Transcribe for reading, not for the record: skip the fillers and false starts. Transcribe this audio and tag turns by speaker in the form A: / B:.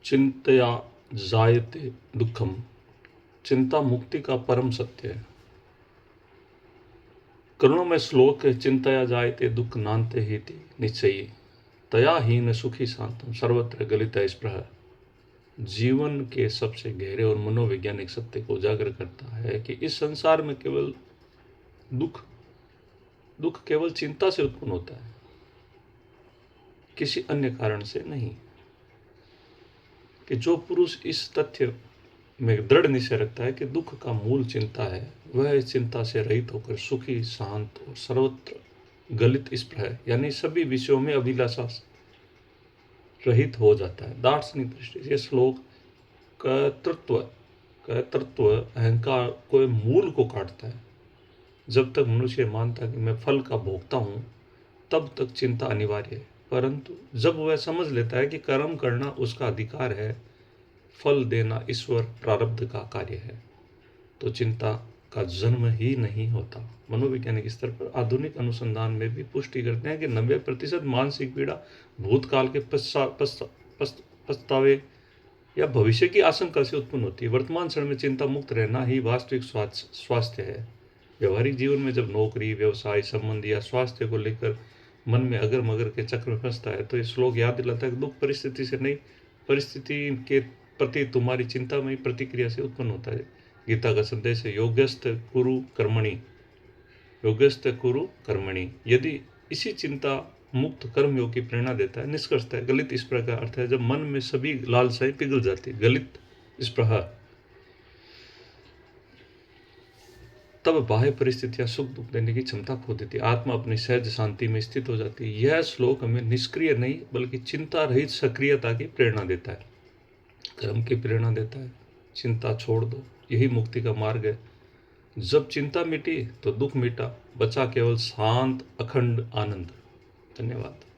A: चिंतया जायते दुखम। चिंता मुक्ति का परम सत्य है। करुणमय श्लोक है, चिंतया जायते दुख नान्ते हेति निश्चयी तया हीन सुखी शांतम सर्वत्र गलित स्पृह। जीवन के सबसे गहरे और मनोवैज्ञानिक सत्य को उजागर करता है कि इस संसार में केवल दुख केवल चिंता से उत्पन्न होता है, किसी अन्य कारण से नहीं। कि जो पुरुष इस तथ्य में दृढ़ निश्चय रखता है कि दुख का मूल चिंता है, वह इस चिंता से रहित होकर सुखी, शांत और सर्वत्र गलित स्पृह यानी सभी विषयों में अभिलाषा रहित हो जाता है। दार्शनिक दृष्टि से श्लोक कर्तृत्व अहंकार को मूल को काटता है। जब तक मनुष्य मानता कि मैं फल का भोगता हूँ, तब तक चिंता अनिवार्य है। परंतु जब वह समझ लेता है कि कर्म करना उसका अधिकार है, फल देना ईश्वर प्रारब्ध का कार्य है, तो चिंता का जन्म ही नहीं होता। मनोवैज्ञानिक स्तर पर आधुनिक अनुसंधान में भी पुष्टि करते हैं कि 90% मानसिक पीड़ा भूतकाल के पछतावे या भविष्य की आशंका से उत्पन्न होती है। वर्तमान क्षण में चिंता मुक्त रहना ही वास्तविक स्वास्थ्य है। व्यवहारिक जीवन में जब नौकरी, व्यवसाय, संबंध या स्वास्थ्य को लेकर मन में अगर मगर के चक्र में फंसता है, तो ये श्लोक याद दिलाता है कि दुख परिस्थिति से नहीं, परिस्थिति के प्रति तुम्हारी चिंतामयी प्रतिक्रिया से उत्पन्न होता है। गीता का संदेश है, योग्यस्थ कुरु कर्मणि। यदि इसी चिंता मुक्त कर्मयोग की प्रेरणा देता है। निष्कर्षतः गलित स्पृह का अर्थ है जब मन में सभी लालसाएं पिघल जाती है। गलित स्पृह तब बाह्य परिस्थितियां सुख दुख देने की क्षमता खो देती है। आत्मा अपनी सहज शांति में स्थित हो जाती है। यह श्लोक हमें निष्क्रिय नहीं बल्कि चिंता रहित सक्रियता की प्रेरणा देता है, कर्म की प्रेरणा देता है। चिंता छोड़ दो, यही मुक्ति का मार्ग है। जब चिंता मिटी तो दुख मिटा, बचा केवल शांत अखंड आनंद। धन्यवाद।